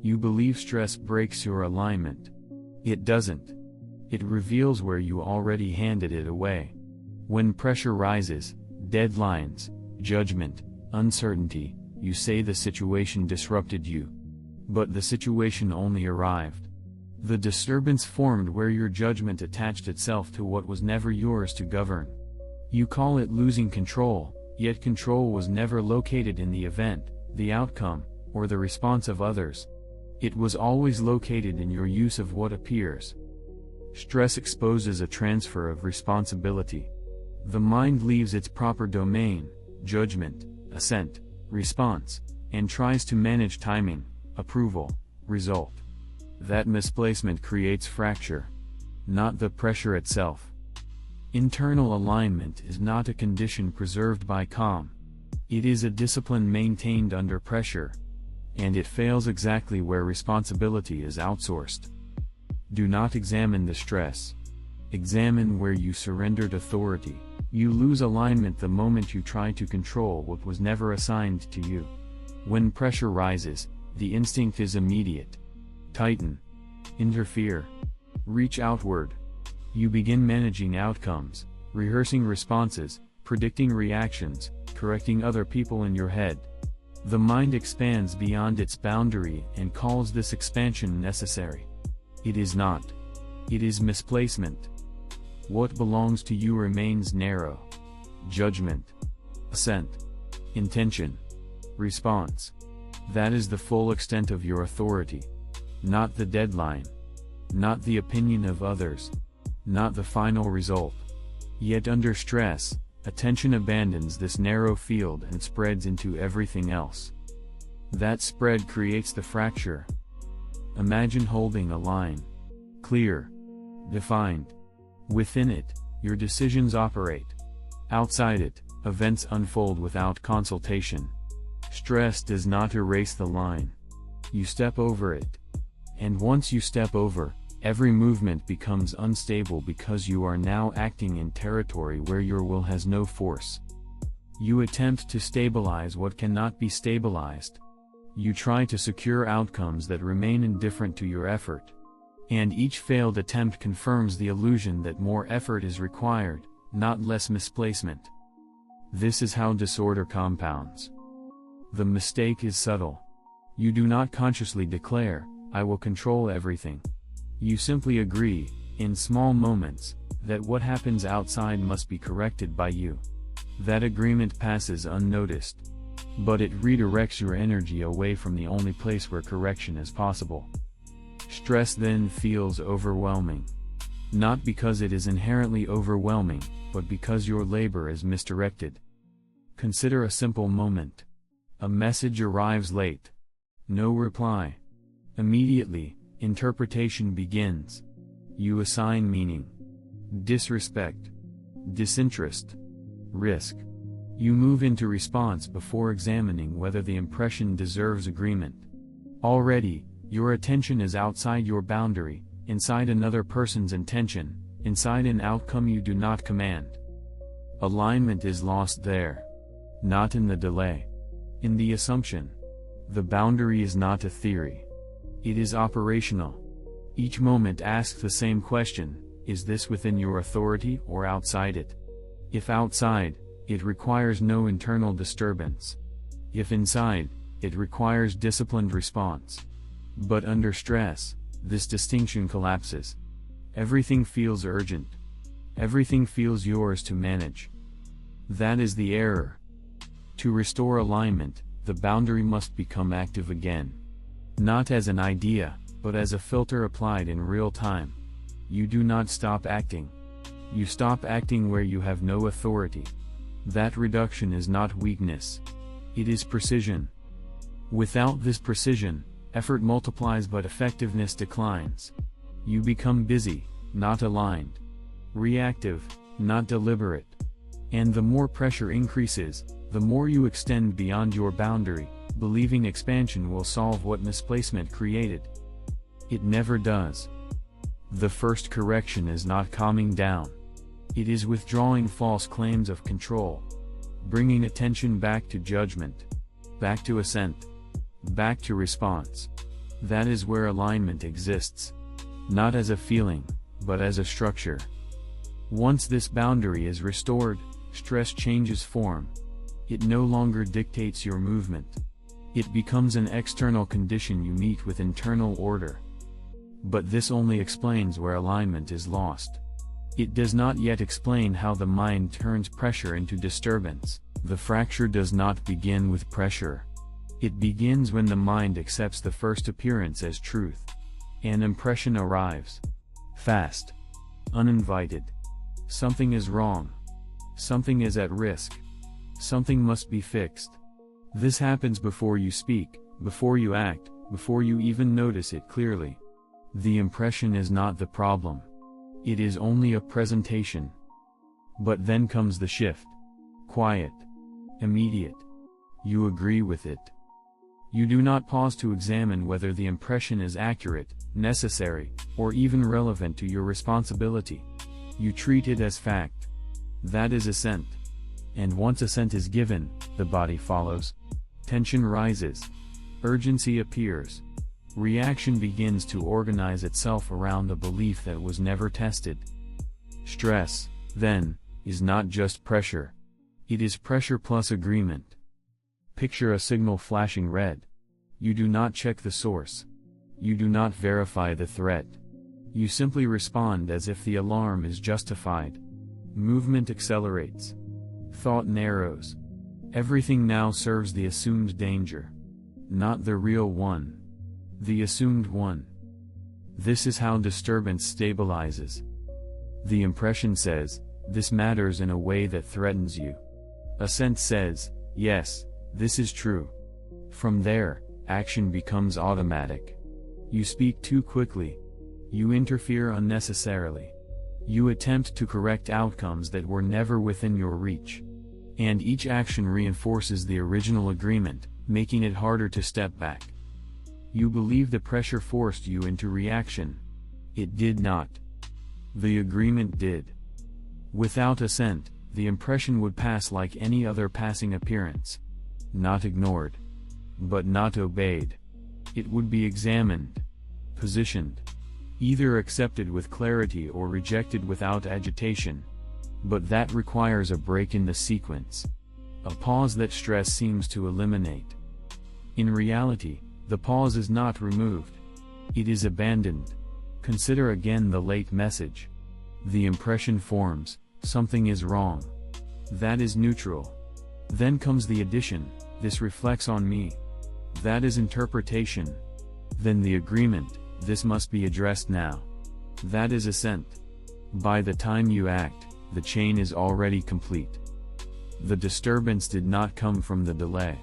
You believe stress breaks your alignment. It doesn't. It reveals where you already handed it away. When pressure rises, deadlines, judgment, uncertainty, you say the situation disrupted you. But the situation only arrived. The disturbance formed where your judgment attached itself to what was never yours to govern. You call it losing control, yet control was never located in the event, the outcome, or the response of others. It was always located in your use of what appears. Stress exposes a transfer of responsibility. The mind leaves its proper domain, judgment, assent, response, and tries to manage timing, approval, result. That misplacement creates fracture, not the pressure itself. Internal alignment is not a condition preserved by calm. It is a discipline maintained under pressure. And it fails exactly where responsibility is outsourced. Do not examine the stress. Examine where you surrendered authority. You lose alignment the moment you try to control what was never assigned to you. When pressure rises, the instinct is immediate. Tighten. Interfere. Reach outward. You begin managing outcomes, rehearsing responses, predicting reactions, correcting other people in your head. The mind expands beyond its boundary and calls this expansion necessary. It is not. It is misplacement. What belongs to you remains narrow. Judgment. Assent. Intention. Response. That is the full extent of your authority. Not the deadline. Not the opinion of others. Not the final result. Yet under stress, attention abandons this narrow field and spreads into everything else. That spread creates the fracture. Imagine holding a line. Clear. Defined. Within it, your decisions operate. Outside it, events unfold without consultation. Stress does not erase the line. You step over it. And once you step over, every movement becomes unstable because you are now acting in territory where your will has no force. You attempt to stabilize what cannot be stabilized. You try to secure outcomes that remain indifferent to your effort. And each failed attempt confirms the illusion that more effort is required, not less misplacement. This is how disorder compounds. The mistake is subtle. You do not consciously declare, "I will control everything." You simply agree, in small moments, that what happens outside must be corrected by you. That agreement passes unnoticed. But it redirects your energy away from the only place where correction is possible. Stress then feels overwhelming. Not because it is inherently overwhelming, but because your labor is misdirected. Consider a simple moment. A message arrives late. No reply. Immediately, interpretation begins. You assign meaning. Disrespect. Disinterest. Risk. You move into response before examining whether the impression deserves agreement. Already, your attention is outside your boundary, inside another person's intention, inside an outcome you do not command. Alignment is lost there. Not in the delay. In the assumption. The boundary is not a theory. It is operational. Each moment asks the same question: is this within your authority or outside it? If outside, it requires no internal disturbance. If inside, it requires disciplined response. But under stress, this distinction collapses. Everything feels urgent. Everything feels yours to manage. That is the error. To restore alignment, the boundary must become active again. Not as an idea, but as a filter applied in real time. You do not stop acting. You stop acting where you have no authority. That reduction is not weakness. It is precision. Without this precision, effort multiplies but effectiveness declines. You become busy, not aligned. Reactive, not deliberate. And the more pressure increases, the more you extend beyond your boundary, believing expansion will solve what misplacement created. It never does. The first correction is not calming down. It is withdrawing false claims of control. Bringing attention back to judgment. Back to assent. Back to response. That is where alignment exists. Not as a feeling, but as a structure. Once this boundary is restored, stress changes form. It no longer dictates your movement. It becomes an external condition you meet with internal order. But this only explains where alignment is lost. It does not yet explain how the mind turns pressure into disturbance. The fracture does not begin with pressure. It begins when the mind accepts the first appearance as truth. An impression arrives. Fast. Uninvited. Something is wrong. Something is at risk. Something must be fixed. This happens before you speak, before you act, before you even notice it clearly. The impression is not the problem. It is only a presentation. But then comes the shift. Quiet. Immediate. You agree with it. You do not pause to examine whether the impression is accurate, necessary, or even relevant to your responsibility. You treat it as fact. That is assent. And once assent is given, the body follows. Tension rises. Urgency appears. Reaction begins to organize itself around a belief that was never tested. Stress, then, is not just pressure. It is pressure plus agreement. Picture a signal flashing red. You do not check the source. You do not verify the threat. You simply respond as if the alarm is justified. Movement accelerates. Thought narrows. Everything now serves the assumed danger. Not the real one. The assumed one. This is how disturbance stabilizes. The impression says, this matters in a way that threatens you. Assent says, yes, this is true. From there, action becomes automatic. You speak too quickly. You interfere unnecessarily. You attempt to correct outcomes that were never within your reach. And each action reinforces the original agreement, making it harder to step back. You believe the pressure forced you into reaction. It did not. The agreement did. Without assent, the impression would pass like any other passing appearance. Not ignored. But not obeyed. It would be examined. Positioned. Either accepted with clarity or rejected without agitation. But that requires a break in the sequence. A pause that stress seems to eliminate. In reality, the pause is not removed. It is abandoned. Consider again the late message. The impression forms, something is wrong. That is neutral. Then comes the addition, this reflects on me. That is interpretation. Then the agreement, this must be addressed now. That is assent. By the time you act, the chain is already complete. The disturbance did not come from the delay.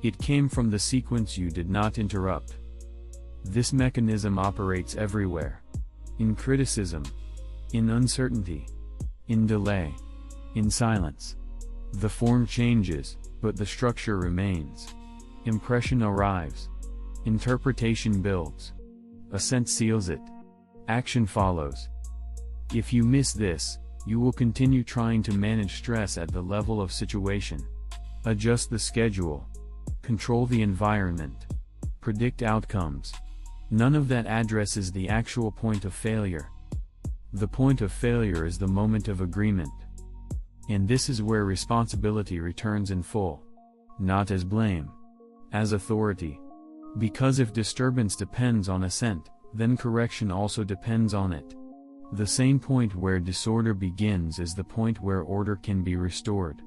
It came from the sequence you did not interrupt. This mechanism operates everywhere. In criticism. In uncertainty. In delay. In silence. The form changes, but the structure remains. Impression arrives. Interpretation builds. Assent seals it. Action follows. If you miss this, you will continue trying to manage stress at the level of situation. Adjust the schedule. Control the environment. Predict outcomes. None of that addresses the actual point of failure. The point of failure is the moment of agreement. And this is where responsibility returns in full. Not as blame. As authority. Because if disturbance depends on assent, then correction also depends on it. The same point where disorder begins is the point where order can be restored.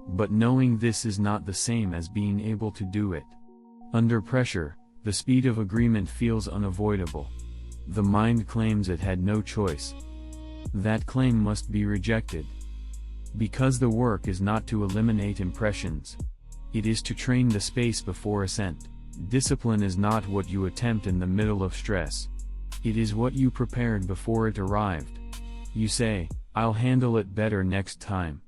But knowing this is not the same as being able to do it. Under pressure, the speed of agreement feels unavoidable. The mind claims it had no choice. That claim must be rejected. Because the work is not to eliminate impressions. It is to train the space before assent. Discipline is not what you attempt in the middle of stress. It is what you prepared before it arrived. You say, I'll handle it better next time.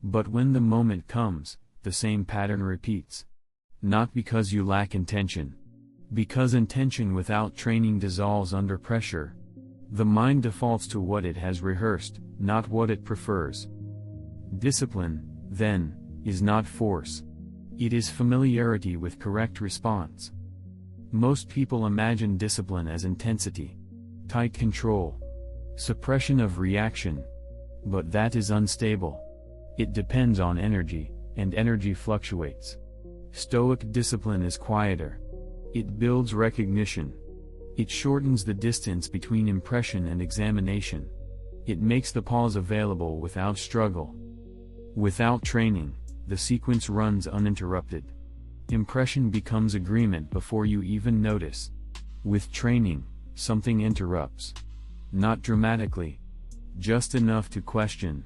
But when the moment comes, the same pattern repeats. Not because you lack intention. Because intention without training dissolves under pressure. The mind defaults to what it has rehearsed, not what it prefers. Discipline, then, is not force. It is familiarity with correct response. Most people imagine discipline as intensity, tight control, suppression of reaction. But that is unstable. It depends on energy, and energy fluctuates. Stoic discipline is quieter. It builds recognition. It shortens the distance between impression and examination. It makes the pause available without struggle. Without training, the sequence runs uninterrupted. Impression becomes agreement before you even notice. With training, something interrupts. Not dramatically, just enough to question.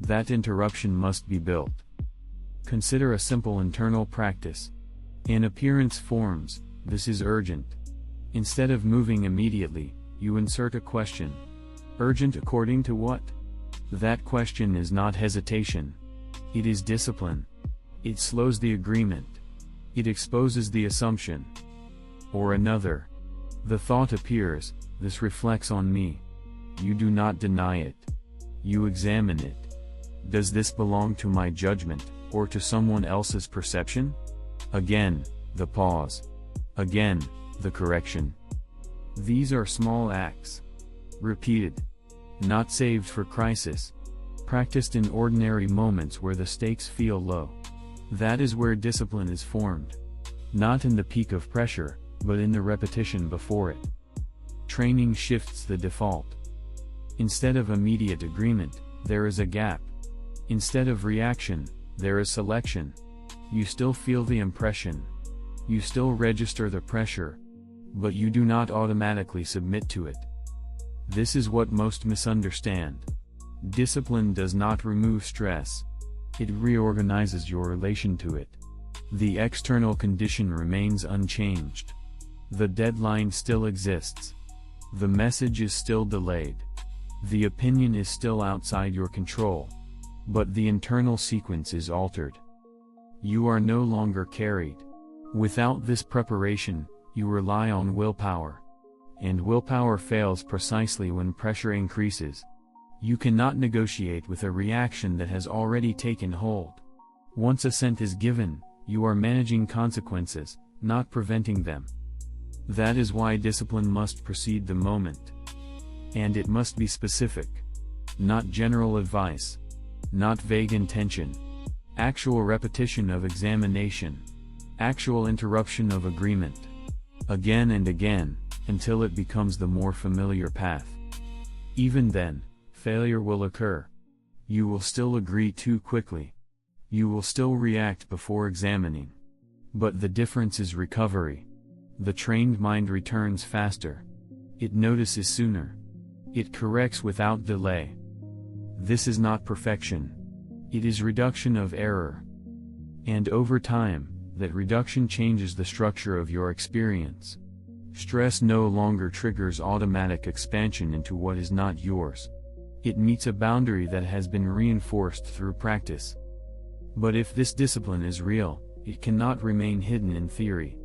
That interruption must be built. Consider a simple internal practice. An appearance forms, this is urgent. Instead of moving immediately, you insert a question. Urgent according to what? That question is not hesitation. It is discipline. It slows the agreement. It exposes the assumption. Or another. The thought appears, this reflects on me. You do not deny it. You examine it. Does this belong to my judgment, or to someone else's perception? Again, the pause. Again, the correction. These are small acts. Repeated. Not saved for crisis. Practiced in ordinary moments where the stakes feel low. That is where discipline is formed. Not in the peak of pressure, but in the repetition before it. Training shifts the default. Instead of immediate agreement, there is a gap. Instead of reaction, there is selection. You still feel the impression. You still register the pressure. But you do not automatically submit to it. This is what most misunderstand. Discipline does not remove stress. It reorganizes your relation to it. The external condition remains unchanged. The deadline still exists. The message is still delayed. The opinion is still outside your control. But the internal sequence is altered. You are no longer carried. Without this preparation, you rely on willpower. And willpower fails precisely when pressure increases. You cannot negotiate with a reaction that has already taken hold. Once assent is given, you are managing consequences, not preventing them. That is why discipline must precede the moment. And it must be specific. Not general advice. Not vague intention. Actual repetition of examination. Actual interruption of agreement. Again and again, until it becomes the more familiar path. Even then, failure will occur. You will still agree too quickly. You will still react before examining. But the difference is recovery. The trained mind returns faster. It notices sooner. It corrects without delay. This is not perfection. It is reduction of error. And over time, that reduction changes the structure of your experience. Stress no longer triggers automatic expansion into what is not yours. It meets a boundary that has been reinforced through practice. But if this discipline is real, it cannot remain hidden in theory.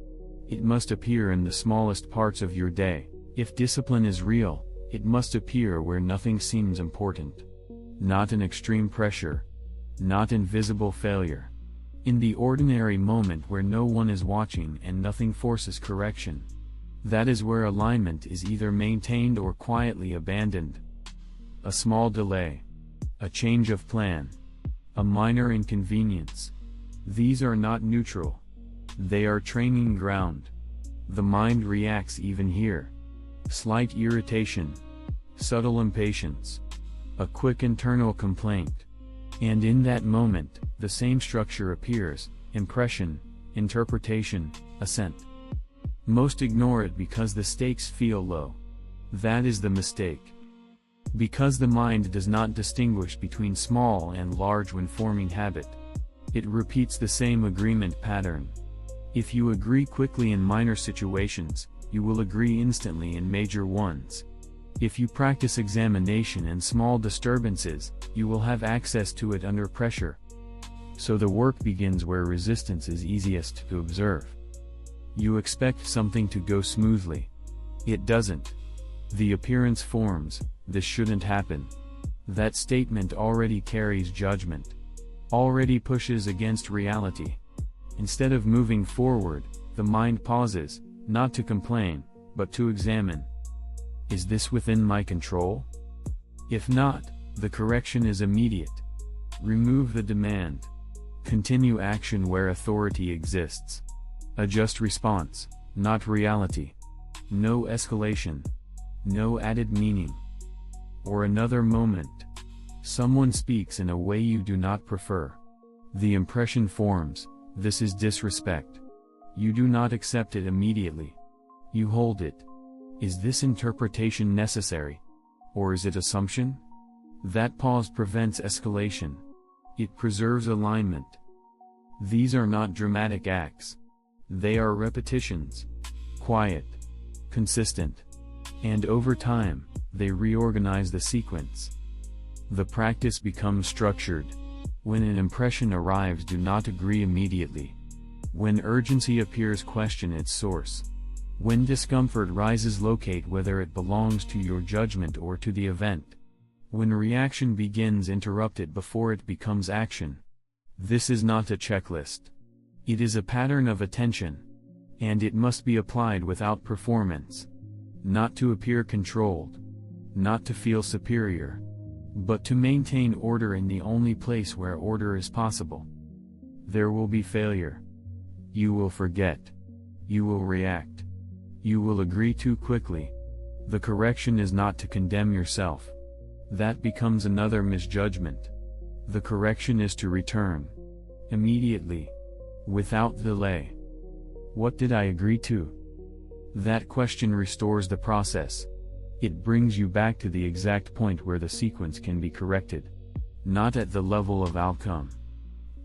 It must appear in the smallest parts of your day. If discipline is real, it must appear where nothing seems important. Not in extreme pressure. Not in visible failure. In the ordinary moment where no one is watching and nothing forces correction. That is where alignment is either maintained or quietly abandoned. A small delay. A change of plan. A minor inconvenience. These are not neutral. They are training ground. The mind reacts even here. Slight irritation. Subtle impatience. A quick internal complaint. And in that moment, the same structure appears: impression, interpretation, assent. Most ignore it because the stakes feel low. That is the mistake. Because the mind does not distinguish between small and large when forming habit. It repeats the same agreement pattern. If you agree quickly in minor situations, you will agree instantly in major ones. If you practice examination and small disturbances, you will have access to it under pressure. So the work begins where resistance is easiest to observe. You expect something to go smoothly. It doesn't. The appearance forms: this shouldn't happen. That statement already carries judgment. Already pushes against reality. Instead of moving forward, the mind pauses, not to complain, but to examine. Is this within my control? If not, the correction is immediate. Remove the demand. Continue action where authority exists. Adjust response, not reality. No escalation. No added meaning. Or another moment. Someone speaks in a way you do not prefer. The impression forms, this is disrespect. You do not accept it immediately. You hold it. Is this interpretation necessary? Or is it assumption? That pause prevents escalation. It preserves alignment. These are not dramatic acts. They are repetitions. Quiet. Consistent. And over time, they reorganize the sequence. The practice becomes structured. When an impression arrives, do not agree immediately. When urgency appears, question its source. When discomfort rises, locate whether it belongs to your judgment or to the event. When reaction begins, interrupt it before it becomes action. This is not a checklist. It is a pattern of attention. And it must be applied without performance. Not to appear controlled. Not to feel superior. But to maintain order in the only place where order is possible. There will be failure. You will forget. You will react. You will agree too quickly. The correction is not to condemn yourself. That becomes another misjudgment. The correction is to return. Immediately. Without delay. What did I agree to? That question restores the process. It brings you back to the exact point where the sequence can be corrected. Not at the level of outcome.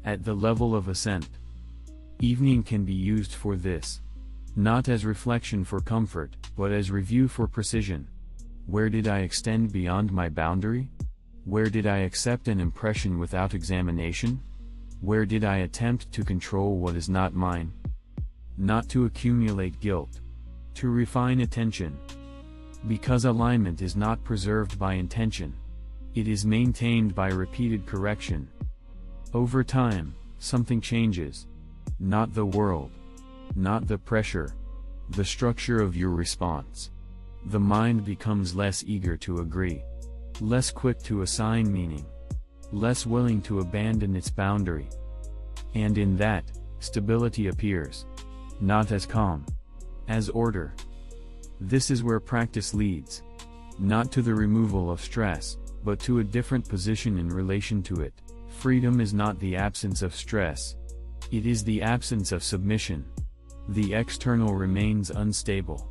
At the level of assent. Evening can be used for this. Not as reflection for comfort, but as review for precision. Where did I extend beyond my boundary? Where did I accept an impression without examination? Where did I attempt to control what is not mine? Not to accumulate guilt. To refine attention. Because alignment is not preserved by intention. It is maintained by repeated correction. Over time, something changes. Not the world. Not the pressure. The structure of your response. The mind becomes less eager to agree. Less quick to assign meaning. Less willing to abandon its boundary. And in that, stability appears. Not as calm. As order. This is where practice leads. Not to the removal of stress, but to a different position in relation to it. Freedom is not the absence of stress. It is the absence of submission. The external remains unstable.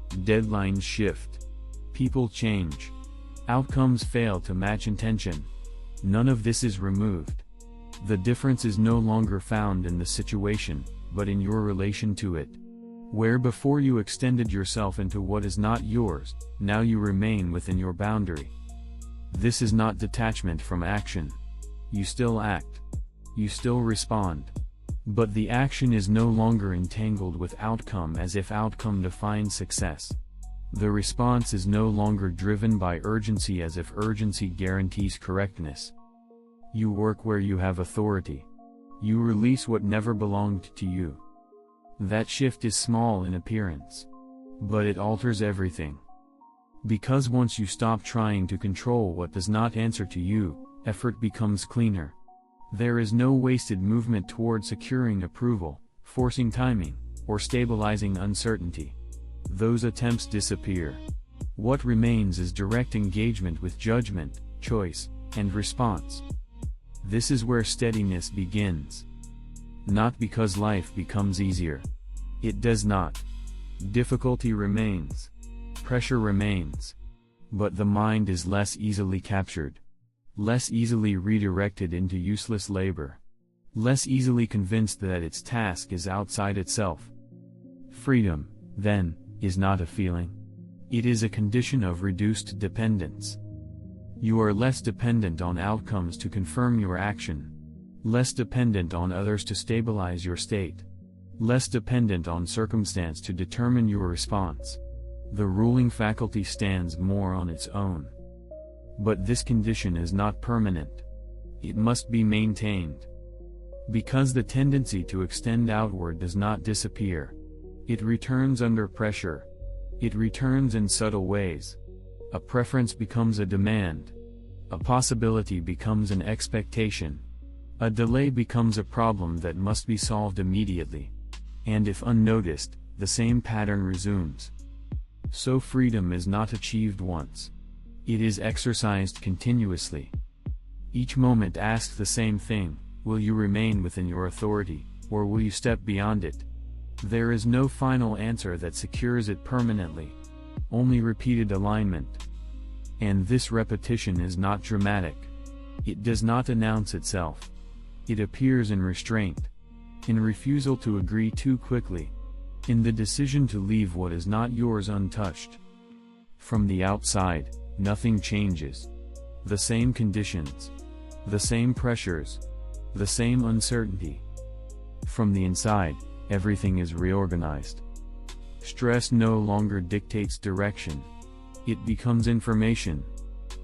Deadlines shift. People change. Outcomes fail to match intention. None of this is removed. The difference is no longer found in the situation, but in your relation to it. Where before you extended yourself into what is not yours, now you remain within your boundary. This is not detachment from action. You still act. You still respond. But the action is no longer entangled with outcome as if outcome defines success. The response is no longer driven by urgency as if urgency guarantees correctness. You work where you have authority. You release what never belonged to you. That shift is small in appearance. But it alters everything. Because once you stop trying to control what does not answer to you, effort becomes cleaner. There is no wasted movement toward securing approval, forcing timing, or stabilizing uncertainty. Those attempts disappear. What remains is direct engagement with judgment, choice, and response. This is where steadiness begins. Not because life becomes easier. It does not. Difficulty remains. Pressure remains. But the mind is less easily captured. Less easily redirected into useless labor. Less easily convinced that its task is outside itself. Freedom, then, is not a feeling. It is a condition of reduced dependence. You are less dependent on outcomes to confirm your action. Less dependent on others to stabilize your state. Less dependent on circumstance to determine your response. The ruling faculty stands more on its own. But this condition is not permanent. It must be maintained. Because the tendency to extend outward does not disappear. It returns under pressure. It returns in subtle ways. A preference becomes a demand. A possibility becomes an expectation. A delay becomes a problem that must be solved immediately. And if unnoticed, the same pattern resumes. So freedom is not achieved once. It is exercised continuously. Each moment asks the same thing: will you remain within your authority, or will you step beyond it? There is no final answer that secures it permanently. Only repeated alignment. And this repetition is not dramatic. It does not announce itself. It appears in restraint, in refusal to agree too quickly, in the decision to leave what is not yours untouched. From the outside, nothing changes. The same conditions, the same pressures, the same uncertainty. From the inside, everything is reorganized. Stress no longer dictates direction. It becomes information,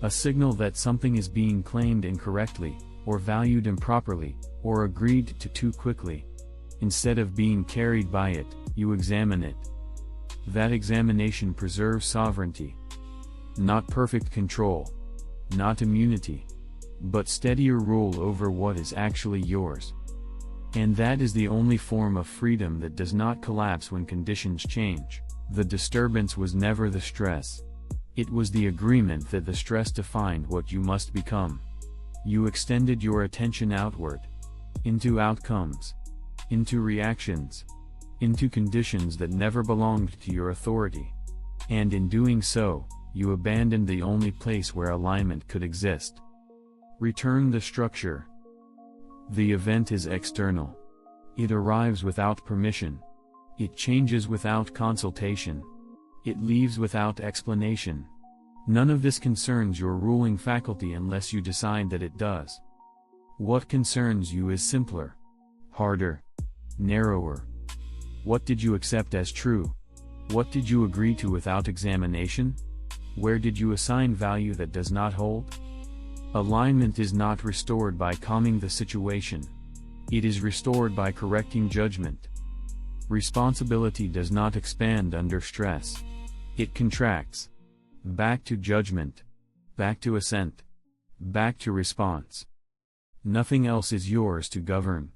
a signal that something is being claimed incorrectly, or valued improperly, or agreed to too quickly. Instead of being carried by it, you examine it. That examination preserves sovereignty. Not perfect control, not immunity, but steadier rule over what is actually yours. And that is the only form of freedom that does not collapse when conditions change. The disturbance was never the stress. It was the agreement that the stress defined what you must become. You extended your attention outward, into outcomes, into reactions, into conditions that never belonged to your authority. And in doing so, you abandoned the only place where alignment could exist. Return the structure. The event is external. It arrives without permission. It changes without consultation. It leaves without explanation. None of this concerns your ruling faculty unless you decide that it does. What concerns you is simpler, harder, narrower. What did you accept as true? What did you agree to without examination? Where did you assign value that does not hold? Alignment is not restored by calming the situation. It is restored by correcting judgment. Responsibility does not expand under stress. It contracts. Back to judgment. Back to assent. Back to response. Nothing else is yours to govern.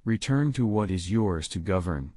Return to what is yours to govern.